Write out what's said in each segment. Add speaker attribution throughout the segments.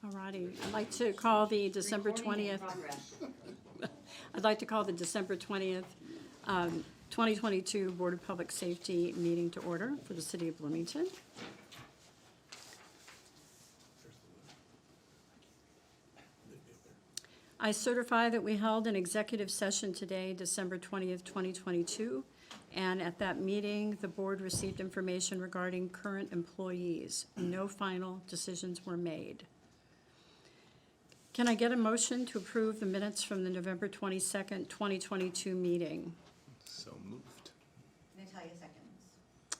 Speaker 1: All righty. I'd like to call the December
Speaker 2: Recording in
Speaker 1: 20th.
Speaker 2: progress.
Speaker 1: I'd like to call the December 20th, 2022 Board of Public Safety meeting to order for the city of Bloomington. I certify that we held an executive session today, December 20th, 2022, and at that meeting, the board received information regarding current employees. No final decisions were made. Can I get a motion to approve the minutes from the November 22nd, 2022 meeting?
Speaker 3: So moved.
Speaker 2: Natalia seconds.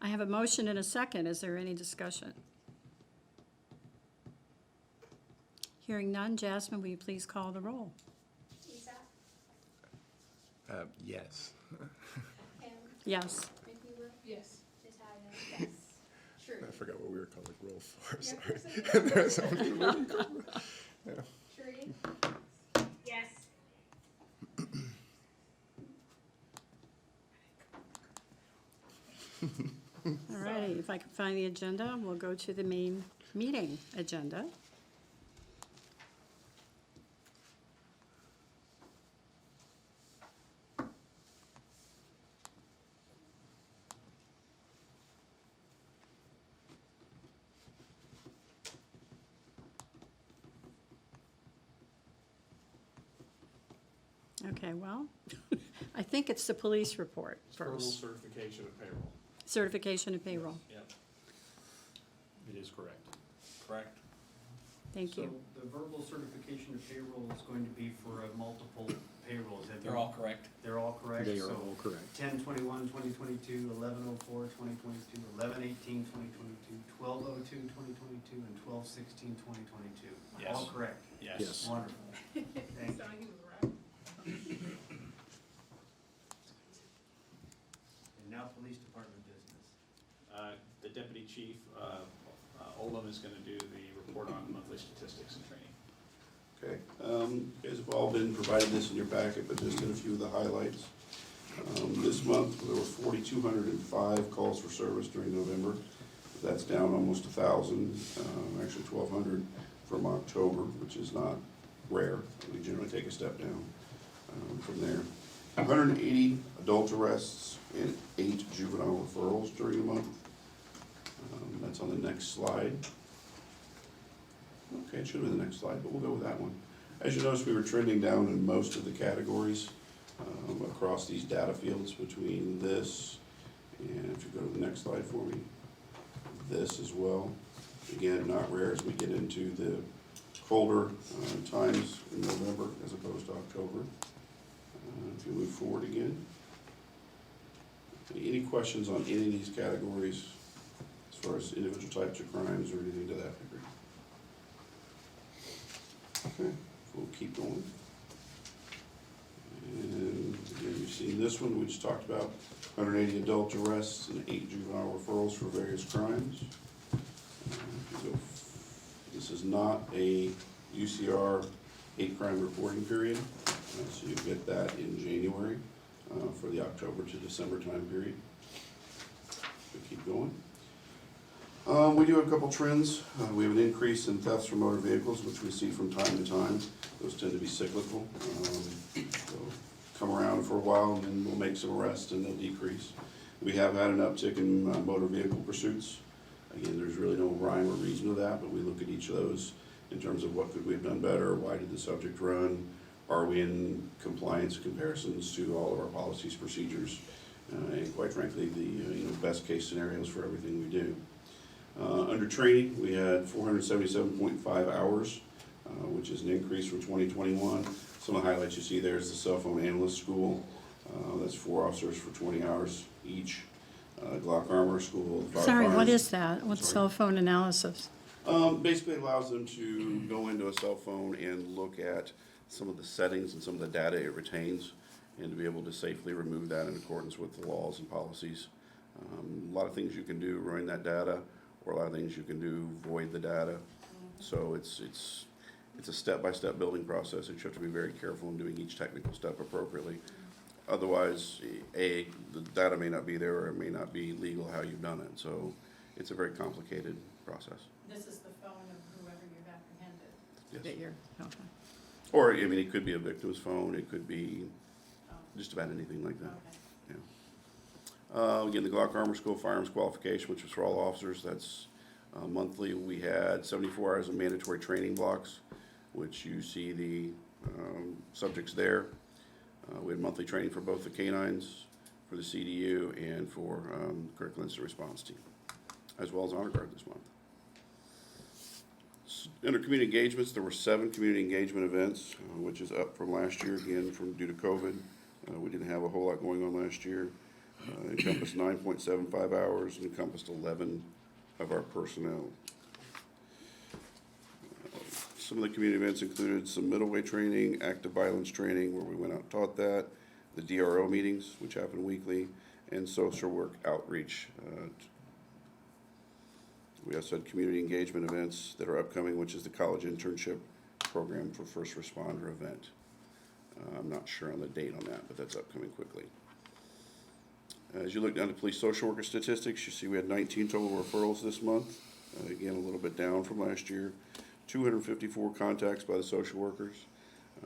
Speaker 1: I have a motion and a second. Is there any discussion? Hearing none, Jasmine, will you please call the roll?
Speaker 4: Lisa,
Speaker 3: Yes.
Speaker 4: Pam,
Speaker 1: Yes.
Speaker 4: Michaela,
Speaker 5: Yes.
Speaker 4: Natalia, yes. Sure.
Speaker 3: I forgot what we were calling roll for,
Speaker 4: Yeah,
Speaker 3: sorry. There's something really cool. Yeah.
Speaker 4: Sheree? Yes.
Speaker 1: All righty, if I can find the agenda, we'll go to the main meeting agenda. Okay, well, I think it's the police report
Speaker 6: Verbal
Speaker 1: first.
Speaker 6: certification of payroll.
Speaker 1: Certification of payroll.
Speaker 6: Yep. It is correct. Correct.
Speaker 1: Thank you.
Speaker 7: So the verbal certification of payroll is going to be for multiple payrolls. Have
Speaker 8: They're
Speaker 7: you-
Speaker 8: all correct.
Speaker 7: They're all correct?
Speaker 3: They are
Speaker 7: So
Speaker 3: all correct.
Speaker 7: 10/21/2022, 11/04/2022, 11/18/2022, 12/02/2022, and 12/16/2022.
Speaker 8: Yes.
Speaker 7: All correct?
Speaker 3: Yes.
Speaker 7: Wonderful. Thank you.
Speaker 5: So he was right.
Speaker 7: And now police department business.
Speaker 6: The deputy chief, Olam, is gonna do the report on monthly statistics and training.
Speaker 9: Okay, you guys have all been provided this in your packet, but just in a few of the highlights. This month, there were 4,205 calls for service during November. That's down almost 1,000, actually 1,200 from October, which is not rare. We generally take a step down from there. 180 adult arrests and 8 juvenile referrals during the month. That's on the next slide. Okay, it should have been the next slide, but we'll go with that one. As you notice, we were trending down in most of the categories across these data fields between this, and if you go to the next slide for me, this as well. Again, not rare as we get into the colder times in November as opposed to October. If you move forward again. Any questions on any of these categories as far as individual types of crimes or anything to that degree? Okay, we'll keep going. And again, you've seen this one, we just talked about 180 adult arrests and 8 juvenile referrals for various crimes. So this is not a UCR hate crime reporting period, so you get that in January for the October to December time period. So keep going. We do have a couple trends. We have an increase in thefts from motor vehicles, which we see from time to time. Those tend to be cyclical. They'll come around for a while and then we'll make some arrests and they'll decrease. We have had an uptick in motor vehicle pursuits. Again, there's really no rhyme or reason to that, but we look at each of those in terms of what could we have done better, why did the subject run, are we in compliance comparisons to all of our policies, procedures, and quite frankly, the best case scenarios for everything we do. Under training, we had 477.5 hours, which is an increase from 2021. Some of the highlights you see there is the cell phone analyst school. That's 4 officers for 20 hours each. Glock armor school.
Speaker 1: Sorry, what
Speaker 9: firefighters-
Speaker 1: is that? What's cell phone analysis?
Speaker 9: Basically it allows them to go into a cell phone and look at some of the settings and some of the data it retains and to be able to safely remove that in accordance with the laws and policies. A lot of things you can do running that data, or a lot of things you can do void the data. So it's a step-by-step building process that you have to be very careful in doing each technical step appropriately. Otherwise, the data may not be there or it may not be legal how you've done it. So it's a very complicated process.
Speaker 1: This is the phone of whoever you've
Speaker 9: Yes.
Speaker 1: that you're, okay.
Speaker 9: Or, I mean, it could be a victim's phone, it could be just about anything like that.
Speaker 1: Okay.
Speaker 9: Yeah. Again, the Glock Armor School firearms qualification, which was for all officers, that's monthly. We had 74 hours of mandatory training blocks, which you see the subjects there. We had monthly training for both the canines, for the CDU, and for critical incident response team, as well as Honor Guard this month. Under community engagements, there were 7 community engagement events, which is up from last year, again, due to COVID. We didn't have a whole lot going on last year. Encompassed 9.75 hours, and encompassed 11 of our personnel. Some of the community events included some middleweight training, active violence training, where we went out and taught that, the DRO meetings, which happen weekly, and social work outreach. We also had community engagement events that are upcoming, which is the college internship program for first responder event. I'm not sure on the date on that, but that's upcoming quickly. As you look down to police social worker statistics, you see we had 19 total referrals this month. Again, a little bit down from last year. 254 contacts by the social workers.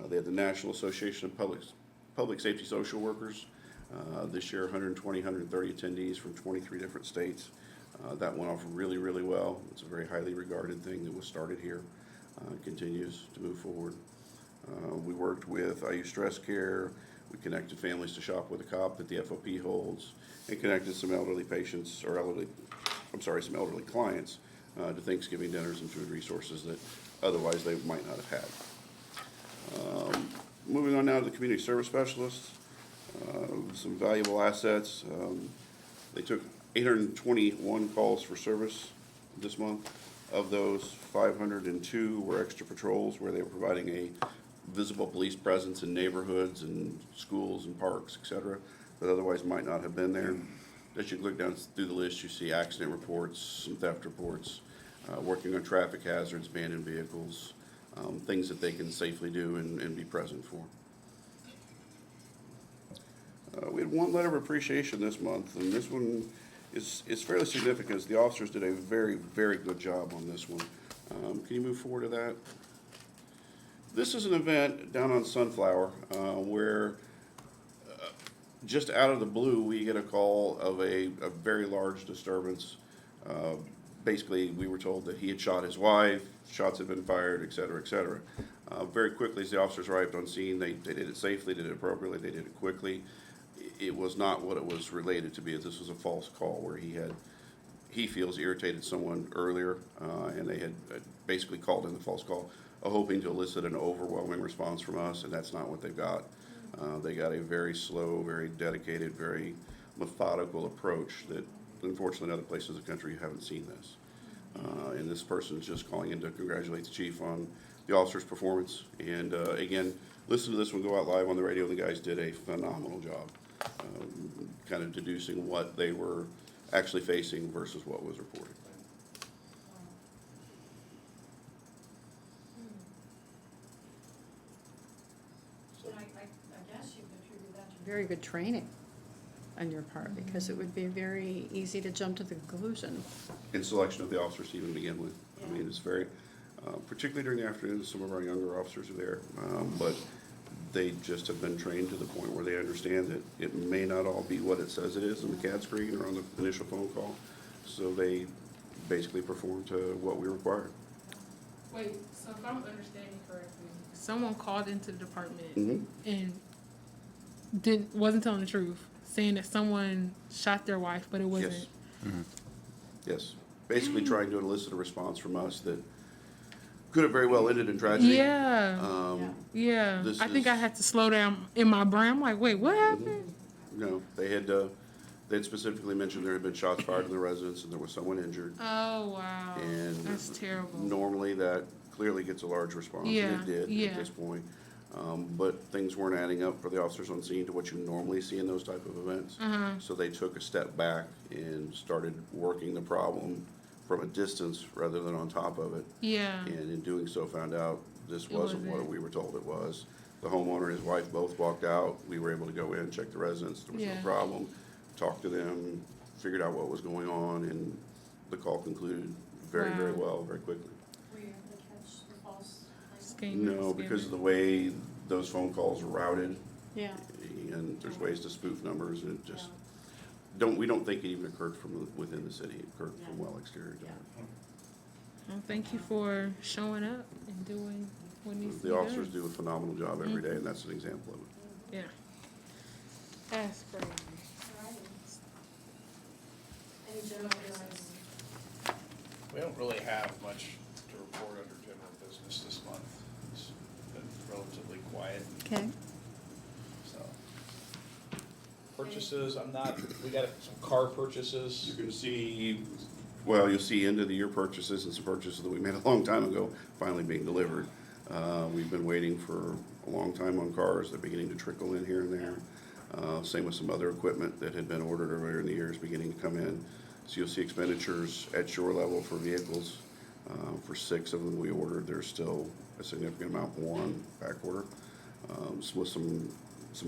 Speaker 9: They had the National Association of Public Safety Social Workers. This year, 120, 130 attendees from 23 different states. That went off really, really well. It's a very highly regarded thing that was started here. Continues to move forward. We worked with IU Stress Care. We connected families to Shop with a Cop that the FOP holds, and connected some elderly patients, or some elderly clients to Thanksgiving dinners and food resources that otherwise they might not have had. Moving on now to the community service specialists, some valuable assets. They took 821 calls for service this month. Of those, 502 were extra patrols where they were providing a visible police presence in neighborhoods and schools and parks, etc., that otherwise might not have been there. As you look down through the list, you see accident reports, some theft reports, working on traffic hazards, abandoned vehicles, things that they can safely do and be present for. We had one letter of appreciation this month, and this one is fairly significant, as the officers did a very, very good job on this one. Can you move forward to that? This is an event down on Sunflower where just out of the blue, we get a call of a very large disturbance. Basically, we were told that he had shot his wife, shots had been fired, et cetera, et cetera. Very quickly, as the officers arrived on scene, they did it safely, did it appropriately, they did it quickly. It was not what it was related to be. This was a false call where he feels irritated someone earlier, and they had basically called in the false call, hoping to elicit an overwhelming response from us, and that's not what they got. They got a very slow, very dedicated, very methodical approach that, unfortunately, in other places in the country, you haven't seen this. And this person is just calling in to congratulate the chief on the officer's performance. And again, listen to this one go out live on the radio. The guys did a phenomenal job, kind of deducing what they were actually facing versus what was reported.
Speaker 1: I guess you could attribute that to very good training on your part, because it would be very easy to jump to the conclusion.
Speaker 9: In selection of the officers to even begin with. I mean, it's very, particularly during the afternoon, some of our younger officers are there, but they just have been trained to the point where they understand that it may not all be what it says it is on the CAD screen or on the initial phone call. So they basically perform to what we require.
Speaker 5: Wait, so if I'm understanding correctly, someone called into the department
Speaker 9: Mhm.
Speaker 5: and wasn't telling the truth, saying that someone shot their wife, but it wasn't.
Speaker 9: Yes. Yes. Basically trying to elicit a response from us that could have very well ended in tragedy.
Speaker 5: Yeah. Yeah.
Speaker 9: This
Speaker 5: I think I
Speaker 9: is-
Speaker 5: had to slow down in my brain. I'm like, wait, what happened?
Speaker 9: No, they had specifically mentioned there had been shots fired in the residence and there was someone injured.
Speaker 5: Oh, wow.
Speaker 9: And
Speaker 5: That's terrible.
Speaker 9: normally that clearly gets a large response, and
Speaker 5: Yeah,
Speaker 9: it did
Speaker 5: yeah.
Speaker 9: at this point. But things weren't adding up for the officers on scene to what you normally see in those type of events. So they took a step back and started working the problem from a distance rather than on top of it.
Speaker 5: Yeah.
Speaker 9: And in doing so, found out this
Speaker 5: It
Speaker 9: wasn't what
Speaker 5: wasn't.
Speaker 9: we were told it was. The homeowner and his wife both walked out. We were able to go in, check the residence. There was no
Speaker 5: Yeah.
Speaker 9: problem. Talked to them, figured out what was going on, and the call concluded very, very
Speaker 5: Wow.
Speaker 9: well, very quickly.
Speaker 1: Were you able to catch the false?
Speaker 5: scammers?
Speaker 9: No, because of the way those phone calls are routed,
Speaker 1: Yeah.
Speaker 9: and there's ways to spoof numbers, and it just, we don't think it even occurred from within the city, it occurred from well exterior.
Speaker 5: Well, thank you for showing up and doing what needs to be
Speaker 9: The
Speaker 5: done.
Speaker 9: officers do a phenomenal job every day, and that's an example of it.
Speaker 5: Yeah. That's crazy.
Speaker 4: Any general business?
Speaker 6: We don't really have much to report under general business this month. It's been relatively quiet,
Speaker 1: Okay.
Speaker 6: so. Purchases, we got some car purchases.
Speaker 9: You're gonna see, well, you'll see end of the year purchases and some purchases that we made a long time ago finally being delivered. We've been waiting for a long time on cars, they're beginning to trickle in here and there. Same with some other equipment that had been ordered earlier in the year is beginning to come in. So you'll see expenditures at shore level for vehicles. For 6 of them we ordered, there's still a significant amount more on back order. With some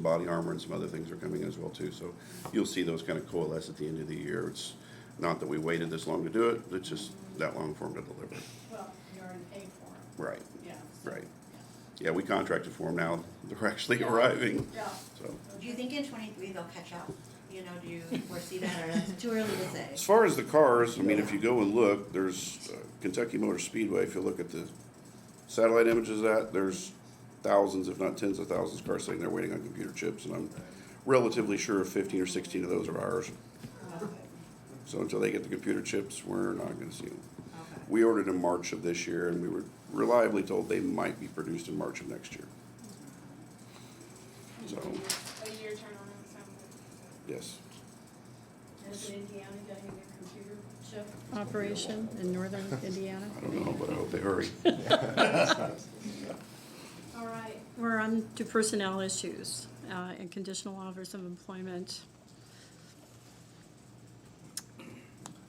Speaker 9: body armor and some other things are coming as well too. So you'll see those kind of coalesce at the end of the year. It's not that we waited this long to do it, it's just that long for them to deliver.
Speaker 1: Well, you already paid for them.
Speaker 9: Right,
Speaker 1: Yeah.
Speaker 9: right. Yeah, we contracted for them now, they're actually arriving,
Speaker 1: Yeah.
Speaker 9: so.
Speaker 2: Do you think in 23 they'll catch up? You know, do you foresee that, or that's too early to say?
Speaker 9: As far as the cars, I mean, if you go and look, there's Kentucky Motor Speedway, if you look at the satellite images of that, there's thousands, if not tens of thousands of cars sitting there waiting on computer chips, and I'm relatively sure 15 or 16 of those are ours. So until they get the computer chips, we're not gonna see them.
Speaker 2: Okay.
Speaker 9: We ordered in March of this year, and we were reliably told they might be produced in March of next year. So,
Speaker 4: A year turnaround, sounds
Speaker 9: yes.
Speaker 1: Has Indiana getting a computer chip operation in northern Indiana?
Speaker 9: I don't know, but I hope they hurry.
Speaker 1: All right, we're on to personnel issues and conditional offers of employment.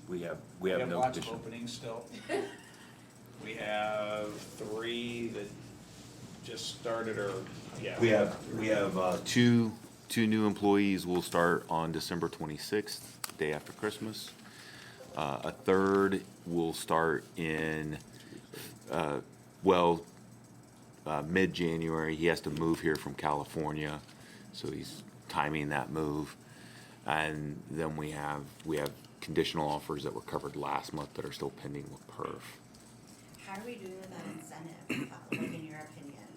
Speaker 8: We have
Speaker 6: We have
Speaker 8: no
Speaker 6: lots of
Speaker 8: condition.
Speaker 6: openings still. We have 3 that just started, or, yeah.
Speaker 8: We have two new employees will start on December 26th, day after Christmas. A third will start in, mid-January. He has to move here from California, so he's timing that move. And then we have conditional offers that were covered last month that are still pending with PERF.
Speaker 2: How are we doing with that incentive, like in your opinion?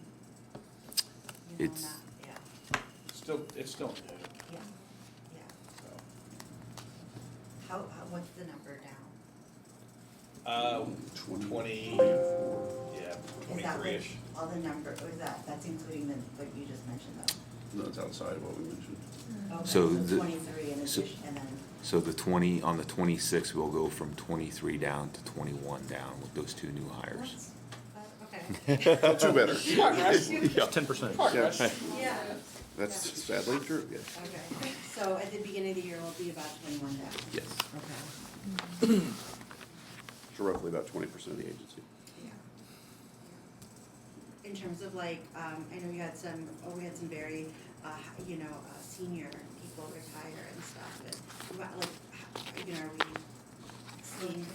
Speaker 2: You know,
Speaker 8: It's-
Speaker 2: not- Yeah,
Speaker 6: It's still new,
Speaker 2: yeah, yeah.
Speaker 6: so.
Speaker 2: What's the number now?
Speaker 6: 20, yeah,
Speaker 2: Is that
Speaker 6: 23-ish.
Speaker 2: with all the number, or is that's including what you just mentioned though?
Speaker 9: No, it's outside of what we mentioned.
Speaker 2: Okay,
Speaker 8: So
Speaker 2: so
Speaker 8: the-
Speaker 2: 23 in
Speaker 8: so-
Speaker 2: addition, and then,
Speaker 8: So on the 26th, we'll go from 23 down to 21 down with those 2 new hires.
Speaker 2: okay.
Speaker 9: Not too better.
Speaker 8: 10%.
Speaker 2: Yeah,
Speaker 9: That's sadly true, yes.
Speaker 2: okay. So at the beginning of the year, we'll be about 21 down.
Speaker 8: Yes.
Speaker 2: Okay.
Speaker 9: So roughly about 20% of the agency.
Speaker 2: Yeah. In terms of like, I know we had some very, senior people retire and stuff, but about like, are we seeing,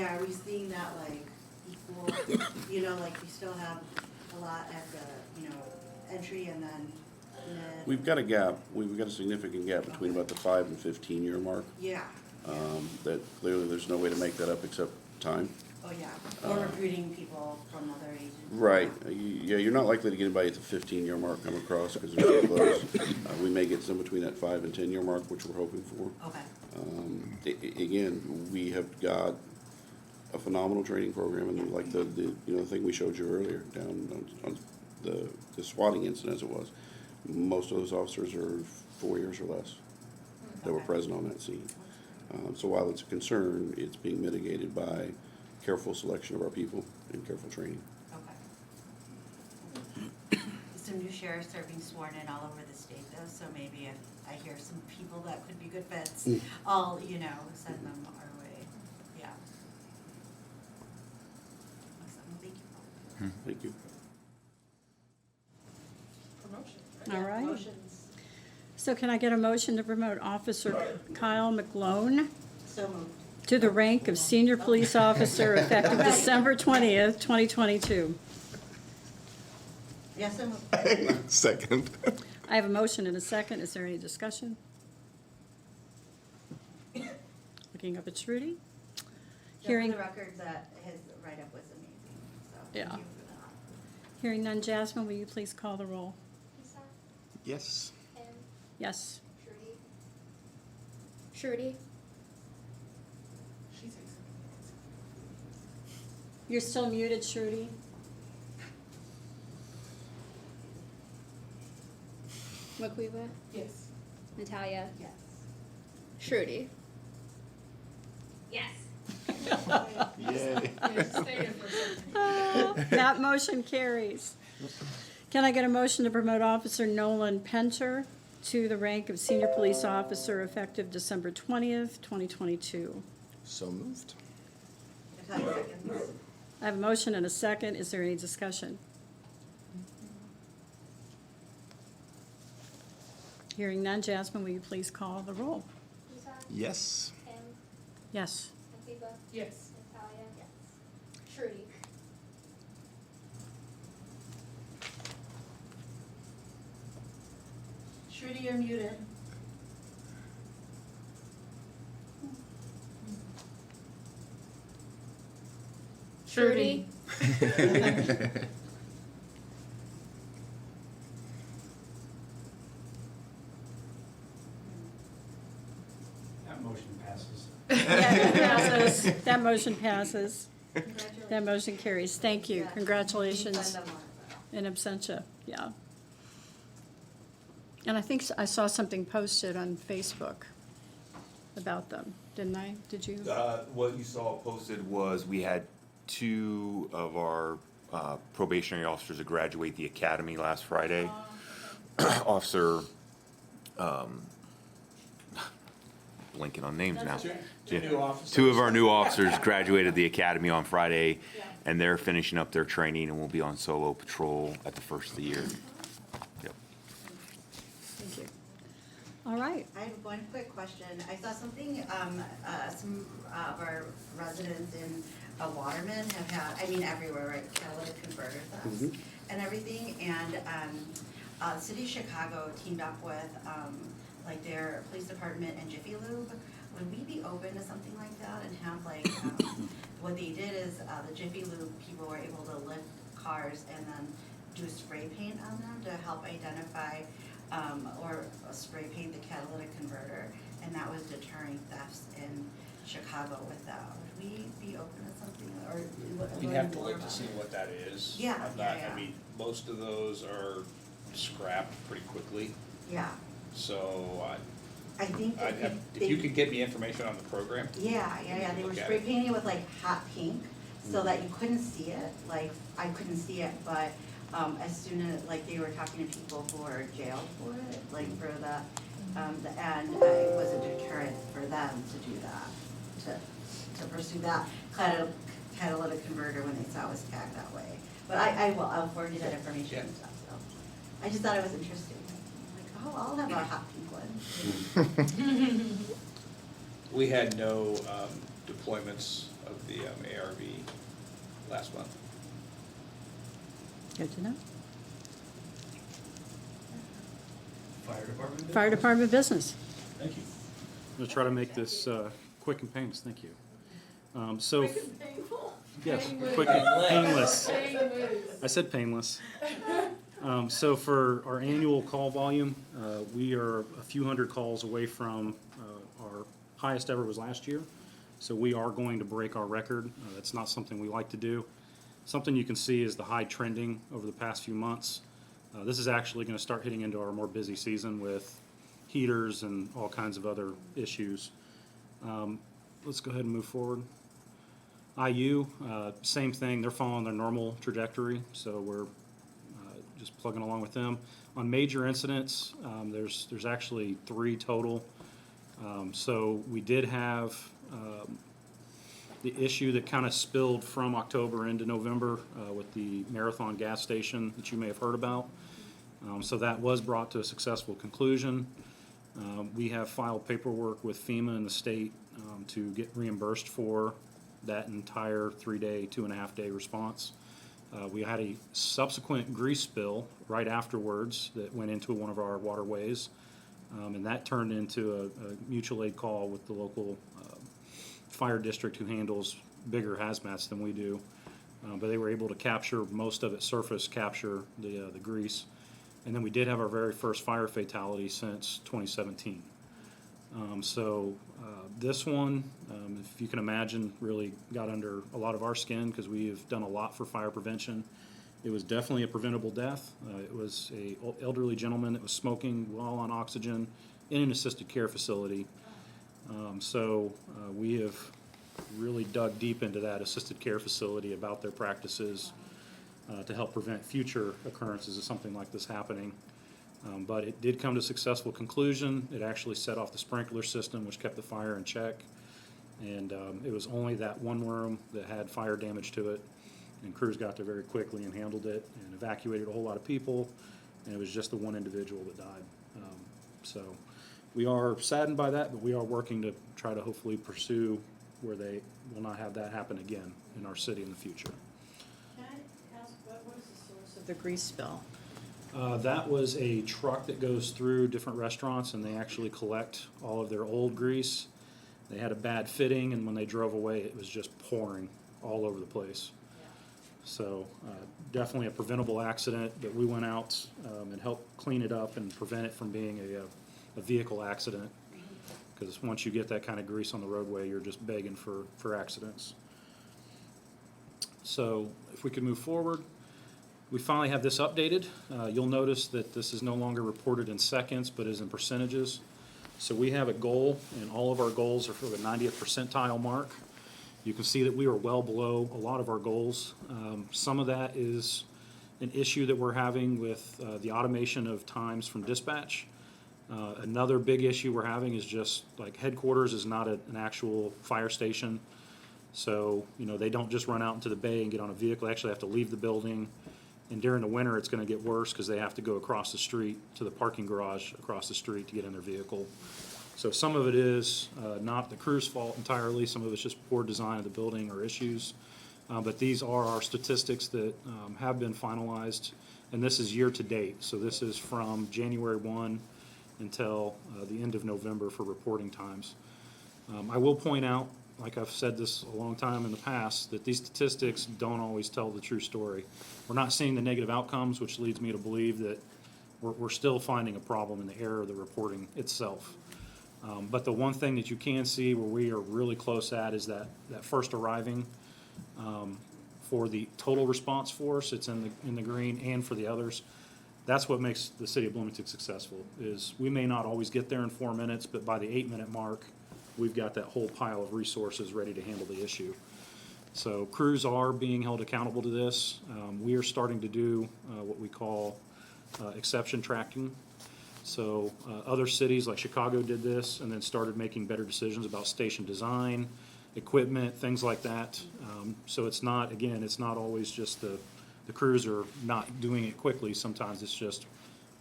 Speaker 2: are we seeing that like equal, like we still have a lot at the, entry and then mid?
Speaker 9: We've got a gap, we've got a significant gap between about the 5 and 15-year mark.
Speaker 2: Yeah,
Speaker 9: That clearly there's no way to make that up except time.
Speaker 2: oh yeah, or recruiting people from other agencies.
Speaker 9: Right, yeah, you're not likely to get anybody at the 15-year mark come across because they're so close. We may get some between that 5 and 10-year mark, which we're hoping for.
Speaker 2: Okay,
Speaker 9: Again, we have got a phenomenal training program, and like the thing we showed you earlier down on the swatting incident as it was, most of those officers are 4 years or less that were
Speaker 2: Okay.
Speaker 9: present on that scene. So while it's a concern, it's being mitigated by careful selection of our people and careful training.
Speaker 2: okay. Some new sheriffs are being sworn in all over the state though, so maybe if I hear some people that could be good fits, I'll, send them our way, yeah. Awesome, well, thank you.
Speaker 9: Thank you.
Speaker 4: Promotion.
Speaker 1: All right.
Speaker 4: Promotions.
Speaker 1: So can I get a motion to promote Officer Kyle McGlone
Speaker 2: So moved.
Speaker 1: to the rank of Senior Police Officer effective December 20th, 2022?
Speaker 2: Yes, so moved.
Speaker 3: Second.
Speaker 1: I have a motion and a second. Is there any discussion? Looking up at Trudy.
Speaker 2: Just for
Speaker 1: Hearing,
Speaker 2: the record, that his write-up was amazing, so
Speaker 1: Yeah.
Speaker 2: thank you for that.
Speaker 1: hearing none. Jasmine, will you please call the roll?
Speaker 10: Lisa,
Speaker 3: Yes.
Speaker 10: Tim,
Speaker 1: Yes.
Speaker 10: Trudy,
Speaker 4: She takes it.
Speaker 1: You're still muted, Trudy.
Speaker 10: Maquiva,
Speaker 4: Yes.
Speaker 10: Natalia,
Speaker 2: Yes.
Speaker 10: Trudy.
Speaker 4: Yes.
Speaker 3: Yay.
Speaker 4: Stay in for a second.
Speaker 1: That motion carries. Can I get a motion to promote Officer Nolan Penter to the rank of Senior Police Officer effective December 20th, 2022?
Speaker 3: So moved.
Speaker 2: Natalia seconds.
Speaker 1: I have a motion and a second. Is there any discussion? Hearing none. Jasmine, will you please call the roll?
Speaker 10: Lisa,
Speaker 3: Yes.
Speaker 10: Tim,
Speaker 1: Yes.
Speaker 10: Maquiva,
Speaker 4: Yes.
Speaker 10: Natalia, Trudy.
Speaker 2: Trudy, you're muted.
Speaker 10: Trudy.
Speaker 7: That motion passes.
Speaker 1: That passes. That motion passes.
Speaker 2: Congratulations.
Speaker 1: That motion carries. Thank you.
Speaker 2: Yeah.
Speaker 1: Congratulations
Speaker 2: Send them on.
Speaker 1: in absentia. Yeah. And I think I saw something posted on Facebook about them, didn't I? Did you?
Speaker 8: What you saw posted was we had two of our probationary officers that graduate the academy last Friday. Officer, blinking on names now.
Speaker 6: Two new officers.
Speaker 8: Two of our new officers graduated the academy on Friday, and they're finishing up their training and will be on solo patrol at the first of the year. Yep.
Speaker 1: Thank you. All right.
Speaker 2: I have one quick question. I saw something, some of our residents in Waterman have had, I mean, everywhere, right, catalytic converter thefts and everything. And the city of Chicago teamed up with, like, their police department and Jiffy Lube. Would we be open to something like that and have, like, what they did is, the Jiffy Lube people were able to lift cars and then do spray paint on them to help identify or spray paint the catalytic converter, and that was deterring thefts in Chicago with that. Would we be open to something, or?
Speaker 6: We'd have to look to see what that is.
Speaker 2: Yeah,
Speaker 6: I'm
Speaker 2: yeah,
Speaker 6: not,
Speaker 2: yeah.
Speaker 6: I mean, most of those are scrapped pretty quickly,
Speaker 2: Yeah,
Speaker 6: so
Speaker 2: I think that
Speaker 6: if you could get me information on the program.
Speaker 2: Yeah, they were
Speaker 6: Look at
Speaker 2: spray
Speaker 6: it.
Speaker 2: painting it with like hot pink, so that you couldn't see it, like, I couldn't see it, but, as soon as, like, they were talking to people who were jailed for it, like, for the, and it was a deterrent for them to do that, to pursue that catalytic converter when they saw it was tagged that way. But I'll forward you that information and stuff, so, I just thought it was interesting, like, oh, I'll have a hot pink one.
Speaker 6: We had no deployments of the ARV last month.
Speaker 1: Good to know.
Speaker 7: Fire department?
Speaker 1: Fire Department business.
Speaker 11: Thank you. I'm going to try to make this quick and painless. Thank you. So, yes, quick and painless. I said painless. So for our annual call volume, we are a few hundred calls away from our highest ever was last year. So we are going to break our record. That's not something we like to do. Something you can see is the high trending over the past few months. This is actually going to start hitting into our more busy season with heaters and all kinds of other issues. Let's go ahead and move forward. IU, same thing. They're following their normal trajectory, so we're just plugging along with them. On major incidents, there's actually 3 total. So we did have the issue that kind of spilled from October into November with the Marathon gas station that you may have heard about. So that was brought to a successful conclusion. We have filed paperwork with FEMA and the state to get reimbursed for that entire 3-day, 2.5-day response. We had a subsequent grease spill right afterwards that went into one of our waterways. And that turned into a mutual aid call with the local fire district who handles bigger hazmats than we do. But they were able to capture most of it, surface capture the grease. And then we did have our very first fire fatality since 2017. This one, if you can imagine, really got under a lot of our skin because we have done a lot for fire prevention. It was definitely a preventable death. It was a elderly gentleman that was smoking while on oxygen in an assisted care facility. We have really dug deep into that assisted care facility about their practices to help prevent future occurrences of something like this happening. But it did come to a successful conclusion. It actually set off the sprinkler system, which kept the fire in check. And it was only that one room that had fire damage to it. And crews got there very quickly and handled it and evacuated a whole lot of people. And it was just the one individual that died. We are saddened by that, but we are working to try to hopefully pursue where they will not have that happen again in our city in the future.
Speaker 1: Can I ask, what was the source of the grease spill?
Speaker 11: That was a truck that goes through different restaurants and they actually collect all of their old grease. They had a bad fitting and when they drove away it was just pouring all over the place. So definitely a preventable accident, but we went out and helped clean it up and prevent it from being a vehicle accident. Because once you get that kind of grease on the roadway, you're just begging for accidents. So if we could move forward. We finally have this updated. You'll notice that this is no longer reported in seconds, but is in percentages. So we have a goal, and all of our goals are for the 90th percentile mark. You can see that we are well below a lot of our goals. Some of that is an issue that we're having with the automation of times from dispatch. Another big issue we're having is just like headquarters is not an actual fire station. So, they don't just run out into the bay and get on a vehicle. They actually have to leave the building. And during the winter, it's going to get worse because they have to go across the street to the parking garage across the street to get in their vehicle. So some of it is not the crew's fault entirely. Some of it's just poor design of the building or issues. But these are our statistics that have been finalized. And this is year to date. So this is from January 1 until the end of November for reporting times. I will point out, like I've said this a long time in the past, that these statistics don't always tell the true story. We're not seeing the negative outcomes, which leads me to believe that we're still finding a problem in the error of the reporting itself. But the one thing that you can see where we are really close at is that first arriving for the total response force, it's in the green, and for the others. That's what makes the city of Bloomington successful, is we may not always get there in 4 minutes, but by the 8-minute mark, we've got that whole pile of resources ready to handle the issue. So crews are being held accountable to this. We are starting to do what we call exception tracking. So other cities like Chicago did this and then started making better decisions about station design, equipment, things like that. So it's not always just the crews are not doing it quickly. Sometimes it's just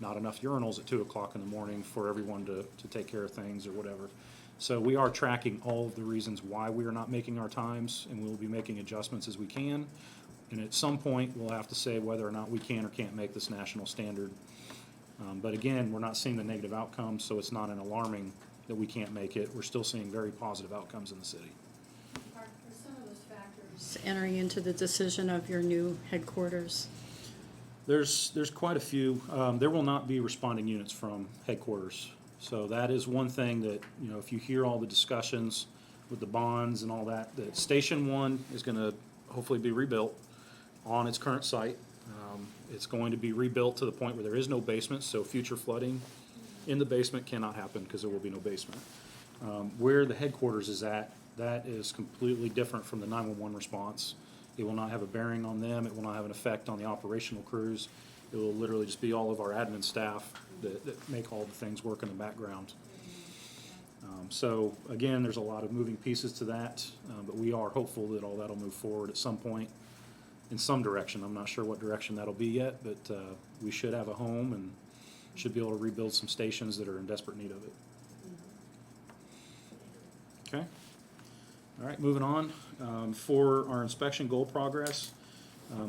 Speaker 11: not enough urinals at 2 o'clock in the morning for everyone to take care of things or whatever. So we are tracking all of the reasons why we are not making our times, and we'll be making adjustments as we can. And at some point, we'll have to say whether or not we can or can't make this national standard. But again, we're not seeing the negative outcomes, so it's not an alarming that we can't make it. We're still seeing very positive outcomes in the city.
Speaker 1: Are some of those factors entering into the decision of your new headquarters?
Speaker 11: There's quite a few. There will not be responding units from headquarters. So that is one thing that, if you hear all the discussions with the bonds and all that, that Station 1 is going to hopefully be rebuilt on its current site. It's going to be rebuilt to the point where there is no basement, so future flooding in the basement cannot happen because there will be no basement. Where the headquarters is at, that is completely different from the 911 response. It will not have a bearing on them. It will not have an effect on the operational crews. It will literally just be all of our admin staff that make all the things work in the background. So again, there's a lot of moving pieces to that, but we are hopeful that all that'll move forward at some point in some direction. I'm not sure what direction that'll be yet, but we should have a home and should be able to rebuild some stations that are in desperate need of it. Okay. All right, moving on. For our inspection goal progress,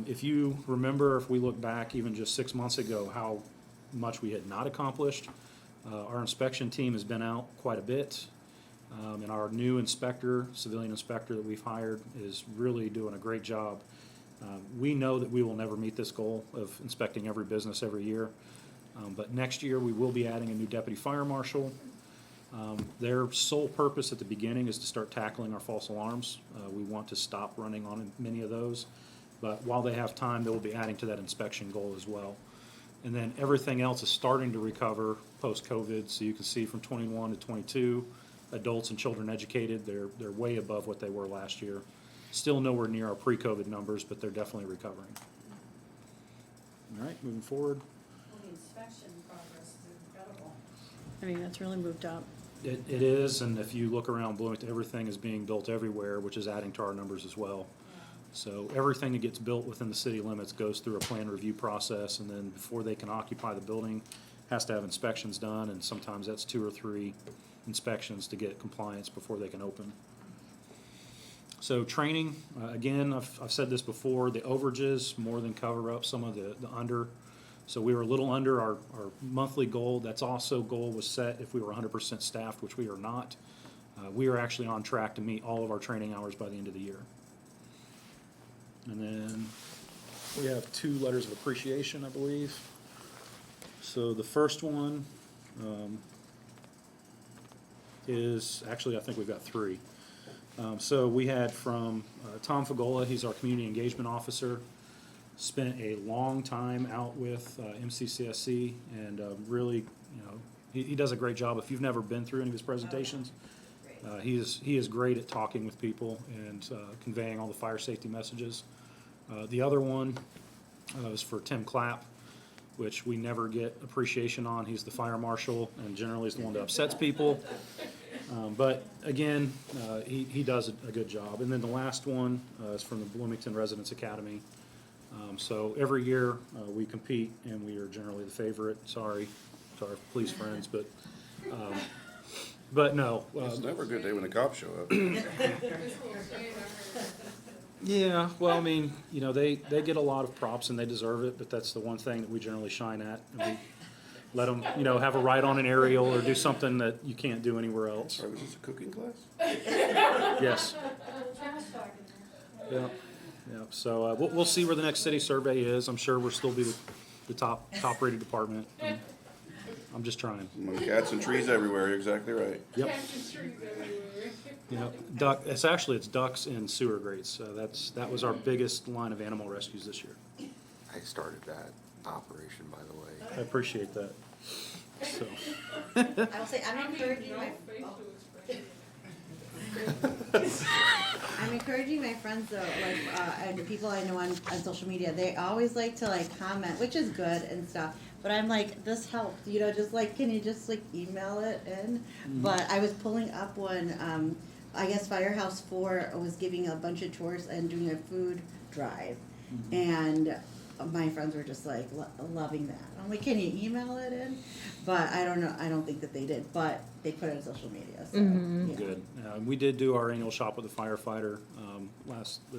Speaker 11: If you remember, if we look back even just 6 months ago, how much we had not accomplished, our inspection team has been out quite a bit. And our new inspector, civilian inspector that we've hired, is really doing a great job. We know that we will never meet this goal of inspecting every business every year. But next year, we will be adding a new deputy fire marshal. Their sole purpose at the beginning is to start tackling our false alarms. We want to stop running on many of those. But while they have time, they will be adding to that inspection goal as well. And then everything else is starting to recover post-COVID. So you can see from 21 to 22, adults and children educated, they're way above what they were last year. Still nowhere near our pre-COVID numbers, but they're definitely recovering. All right, moving forward.
Speaker 1: Well, the inspection progress is incredible. I mean, that's really moved up.
Speaker 11: It is, and if you look around Bloomington, everything is being built everywhere, which is adding to our numbers as well. So everything that gets built within the city limits goes through a plan review process, and then before they can occupy the building, has to have inspections done, and sometimes that's 2 or 3 inspections to get compliance before they can open. So training, again, I've said this before, the overages more than cover up some of the under. So we were a little under our monthly goal. That's also goal was set if we were 100% staffed, which we are not. We are actually on track to meet all of our training hours by the end of the year. And then we have 2 letters of appreciation, I believe. So the first one is, actually I think we've got 3. So we had from Tom Fagola, he's our community engagement officer, spent a long time out with MCCSC, and really, you know, he does a great job. If you've never been through any of his presentations, he is great at talking with people and conveying all the fire safety messages. The other one is for Tim Clapp, which we never get appreciation on. He's the fire marshal and generally is the one that upsets people. But again, he does a good job. And then the last one is from the Bloomington Residents Academy. So every year we compete, and we are generally the favorite. Sorry to our police friends, but no.
Speaker 9: It's never a good day when the cops show up.
Speaker 11: Yeah, well, I mean, you know, they get a lot of props and they deserve it, but that's the one thing that we generally shine at. And we let them, you know, have a ride on an aerial or do something that you can't do anywhere else.
Speaker 9: Sorry, was this a cooking class?
Speaker 11: Yes. Yeah, yeah. So we'll see where the next city survey is. I'm sure we'll still be the top rated department. I'm just trying.
Speaker 9: Among cats and trees everywhere, you're exactly right.
Speaker 11: Yep. You know, it's ducks and sewer grates. That was our biggest line of animal rescues this year.
Speaker 8: I started that operation, by the way.
Speaker 11: I appreciate that. So.
Speaker 2: I will say, I'm encouraging my friends though, like, and the people I know on social media, they always like to like comment, which is good and stuff. But I'm like, this helped, you know, just like, can you just like email it in? Mm-hmm. But I was pulling up one, I guess Firehouse 4 was giving a bunch of tours and doing a food drive. Mm-hmm. And my friends were just like loving that. I'm like, can you email it in? But I don't know, I don't think that they did, but they put it on social media, so.
Speaker 5: Mm-hmm.
Speaker 2: Yeah.
Speaker 11: Good. We did do our annual shop with a firefighter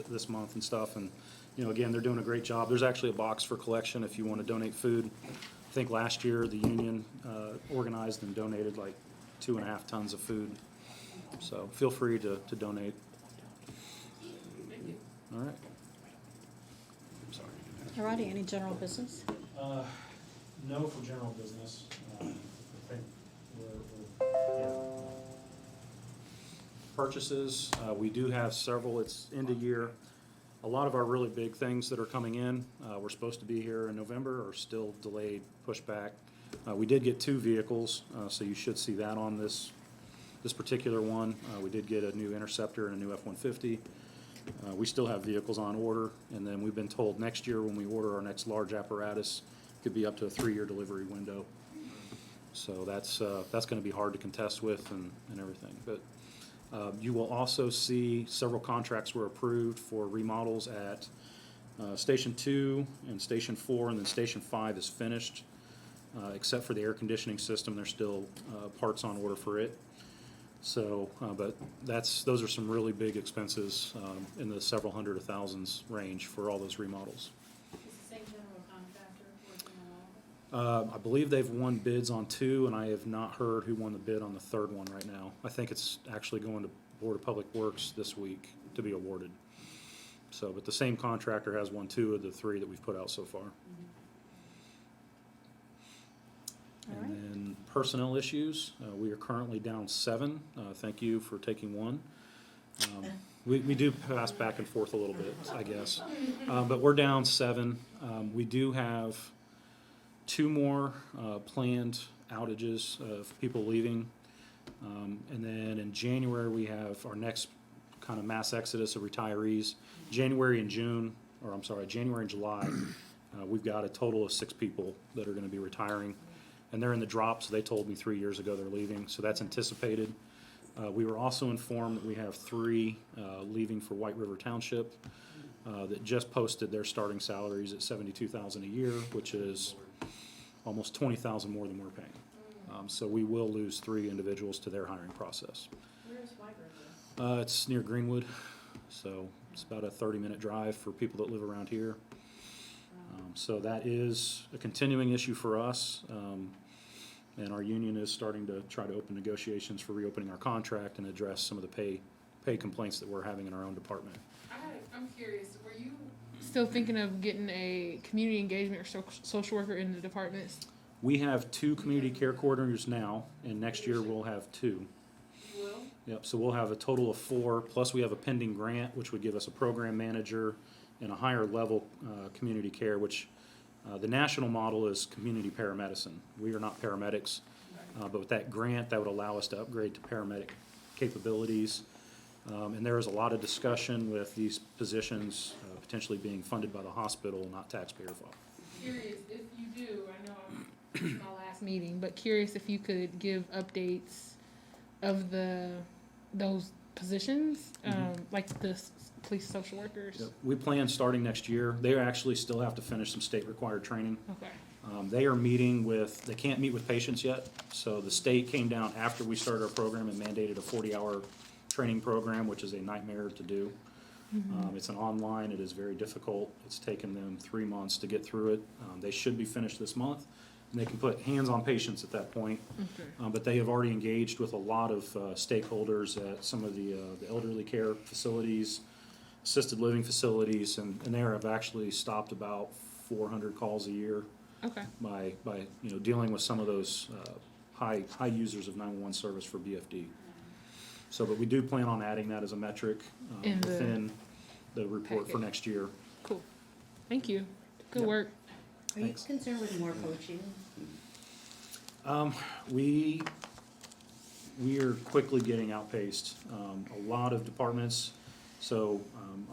Speaker 11: this month and stuff, and you know, again, they're doing a great job. There's actually a box for collection if you want to donate food. I think last year the union organized and donated like 2.5 tons of food. So feel free to donate. All right.
Speaker 9: I'm sorry.
Speaker 1: Alrighty, any general business?
Speaker 11: No for general business. I think purchases, we do have several. It's end of year. A lot of our really big things that are coming in, were supposed to be here in November, are still delayed, pushed back. We did get 2 vehicles, so you should see that on this particular one. We did get a new Interceptor and a new F-150. We still have vehicles on order, and then we've been told next year when we order our next large apparatus, it could be up to a 3-year delivery window. So that's going to be hard to contest with and everything. But you will also see several contracts were approved for remodels at Station 2 and Station 4, and then Station 5 is finished. Except for the air conditioning system, there's still parts on order for it. So, but those are some really big expenses, in the several hundred of thousands range for all those remodels.
Speaker 4: Is the same general contractor working on all of it?
Speaker 11: I believe they've won bids on 2, and I have not heard who won the bid on the 3rd one right now. I think it's actually going to Board of Public Works this week to be awarded. So, but the same contractor has won 2 of the 3 that we've put out so far.
Speaker 1: All
Speaker 11: And
Speaker 1: right.
Speaker 11: then personnel issues, we are currently down 7. Thank you for taking 1. We do pass back and forth a little bit, I guess. But we're down 7. We do have 2 more planned outages of people leaving. And then in January, we have our next kind of mass exodus of retirees. January and July, we've got a total of 6 people that are going to be retiring. And they're in the drop, so they told me 3 years ago they're leaving, so that's anticipated. We were also informed that we have 3 leaving for White River Township that just posted their starting salaries at $72,000 a year, which is almost $20,000 more than we're paying. So we will lose 3 individuals to their hiring process.
Speaker 4: Where's White River?
Speaker 11: It's near Greenwood, so it's about a 30-minute drive for people that live around here. So that is a continuing issue for us, and our union is starting to try to open negotiations for reopening our contract and address some of the pay complaints that we're having in our own department.
Speaker 5: I'm curious, were you still thinking of getting a community engagement or social worker in the departments?
Speaker 11: We have 2 community care coordinators now, and next year we'll have 2.
Speaker 4: You will?
Speaker 11: Yep, so we'll have a total of 4, plus we have a pending grant, which would give us a program manager and a higher level community care, which the national model is community paramedicine. We are not paramedics, but with that grant, that would allow us to upgrade to paramedic capabilities. And there is a lot of discussion with these positions potentially being funded by the hospital, not taxpayer funded.
Speaker 5: Curious if you do, I know it's my last meeting, but curious if you could give updates of those positions, like the police social workers.
Speaker 11: Yep. We plan starting next year. They actually still have to finish some state required training.
Speaker 5: Okay.
Speaker 11: They are they can't meet with patients yet, so the state came down after we started our program and mandated a 40-hour training program, which is a nightmare to do. It's an online, it is very difficult. It's taken them 3 months to get through it. They should be finished this month, and they can put hands on patients at that point.
Speaker 5: Okay.
Speaker 11: But they have already engaged with a lot of stakeholders at some of the elderly care facilities, assisted living facilities, and they have actually stopped about 400 calls a year
Speaker 5: Okay.
Speaker 11: by dealing with some of those high users of 911 service for BFD. So, but we do plan on adding that as a metric
Speaker 5: In the
Speaker 11: within the report for
Speaker 5: packet.
Speaker 11: next year.
Speaker 5: Cool. Thank you. Good
Speaker 11: Yep.
Speaker 5: work.
Speaker 2: Are you
Speaker 11: Thanks.
Speaker 2: concerned with more poaching?
Speaker 11: We are quickly getting outpaced. A lot of departments, so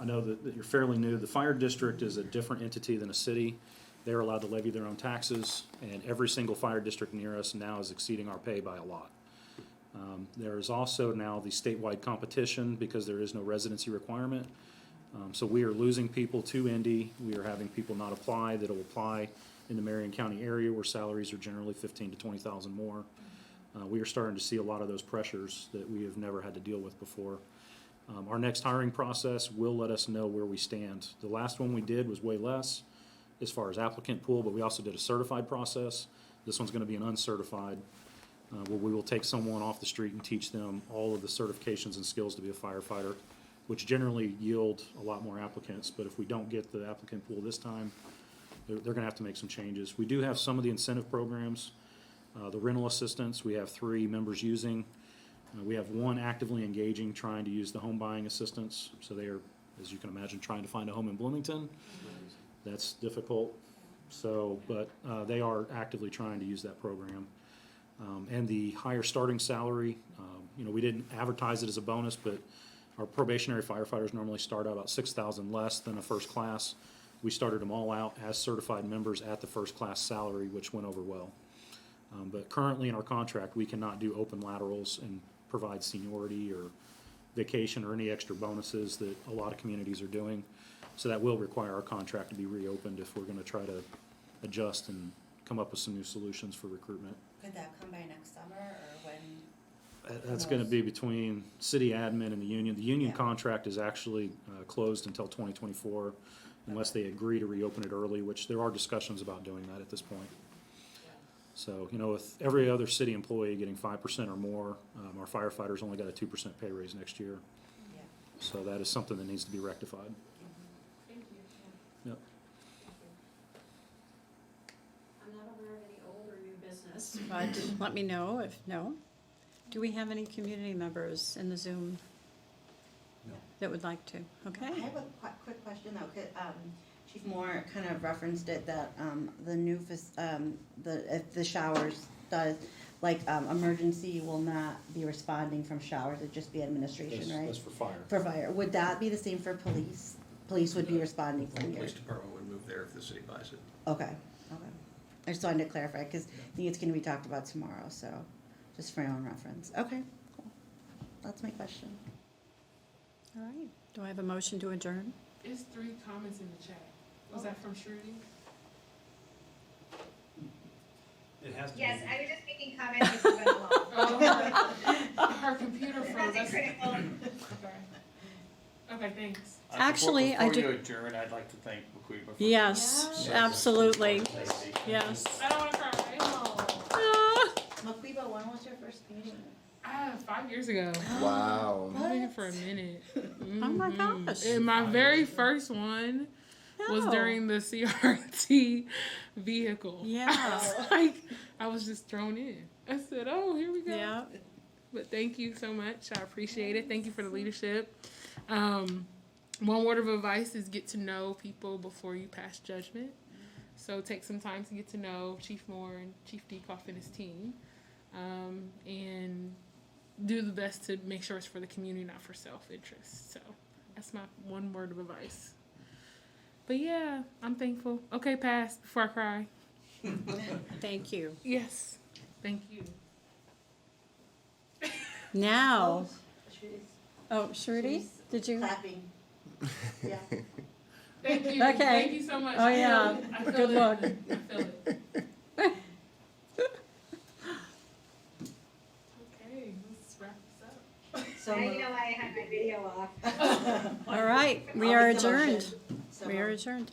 Speaker 11: I know that you're fairly new. The fire district is a different entity than a city. They're allowed to levy their own taxes, and every single fire district near us now is exceeding our pay by a lot. There is also now the statewide competition because there is no residency requirement. So we are losing people to Indy. We are having people not apply that'll apply in the Marion County area where salaries are generally $15,000 to $20,000 more. We are starting to see a lot of those pressures that we have never had to deal with before. Our next hiring process will let us know where we stand. The last one we did was way less as far as applicant pool, but we also did a certified process. This one's going to be an uncertified, where we will take someone off the street and teach them all of the certifications and skills to be a firefighter, which generally yield a lot more applicants. But if we don't get the applicant pool this time, they're going to have to make some changes. We do have some of the incentive programs. The rental assistance, we have 3 members using. We have 1 actively engaging, trying to use the home buying assistance. So they are, as you can imagine, trying to find a home in Bloomington. That's difficult. So, but they are actively trying to use that program. And the higher starting salary, we didn't advertise it as a bonus, but our probationary firefighters normally start out about $6,000 less than a first class. We started them all out as certified members at the first class salary, which went over well. But currently in our contract, we cannot do open laterals and provide seniority or vacation or any extra bonuses that a lot of communities are doing. So that will require our contract to be reopened if we're going to try to adjust and come up with some new solutions for recruitment.
Speaker 2: Could that come by next summer, or when?
Speaker 11: That's gonna be between city admin and the union. The union
Speaker 2: Yeah.
Speaker 11: contract is actually closed until 2024 unless they agree to reopen it early, which there are discussions about doing that at this point. So, you know, with every other city employee getting 5% or more, our firefighters only got a 2% pay raise next year.
Speaker 2: Yeah.
Speaker 11: So that is something that needs to be rectified.
Speaker 4: Thank you.
Speaker 11: Yep.
Speaker 1: I'm not aware of any old or new business, but let me know if, no. Do we have any community members in the Zoom?
Speaker 7: No.
Speaker 1: That would like to? Okay.
Speaker 2: I have a quick question though. Chief Moore kind of referenced it that the new if the showers does emergency will not be responding from showers. It'd just be administration, right?
Speaker 11: That's for fire.
Speaker 2: For fire. Would that be the same for police? Police would be responding
Speaker 6: The
Speaker 2: from here.
Speaker 6: police department would move there if the city buys it.
Speaker 2: Okay. Okay. I just wanted to clarify because I think it's going to be talked about tomorrow. So just for your own reference. Okay. Cool. That's my question.
Speaker 1: All right. Do I have a motion to adjourn?
Speaker 5: It's 3 comments in the chat. Was that from Shruti?
Speaker 7: It has to be.
Speaker 10: Yes, I was just making comments as you went along.
Speaker 5: Oh, her computer froze.
Speaker 10: Nothing
Speaker 5: That's-
Speaker 10: critical.
Speaker 5: Okay, thanks.
Speaker 1: Actually, I
Speaker 6: Before
Speaker 1: do-
Speaker 6: you adjourn, I'd like to thank Maquiba for.
Speaker 1: Yes, absolutely. Yes.
Speaker 5: I don't want to cry.
Speaker 1: Ah.
Speaker 2: Maquiba, when was your first meeting?
Speaker 5: 5 years ago.
Speaker 3: Wow.
Speaker 5: I've been here for a minute.
Speaker 1: Oh my
Speaker 5: Mhm.
Speaker 1: gosh.
Speaker 5: And my very first one was
Speaker 1: No.
Speaker 5: during the CRT vehicle.
Speaker 1: Yeah.
Speaker 5: I was just thrown in. I said, oh, here we go.
Speaker 1: Yeah.
Speaker 5: But thank you so much. I appreciate it. Thank you for the leadership. One word of advice is get to know people before you pass judgment. So take some time to get to know Chief Moore and Chief Dekoff and his team. And do the best to make sure it's for the community, not for self-interest. So that's my one word of advice. But yeah, I'm thankful. Okay, pass before I cry.
Speaker 1: Thank you.
Speaker 5: Yes. Thank you.
Speaker 1: Now,
Speaker 2: She's
Speaker 1: oh, Shruti, did you?
Speaker 2: clapping. Yeah.
Speaker 5: Thank you.
Speaker 1: Okay.
Speaker 5: Thank you so much.
Speaker 1: Oh, yeah.
Speaker 5: I feel
Speaker 1: Good
Speaker 5: it.
Speaker 1: luck.
Speaker 5: I feel it. Okay, let's wrap this up.
Speaker 2: So
Speaker 10: Now you know why I had my video off.
Speaker 1: All right, we
Speaker 2: I'll
Speaker 1: are
Speaker 2: make the motion.
Speaker 1: adjourned.
Speaker 2: So
Speaker 1: We are
Speaker 2: moved.
Speaker 1: adjourned.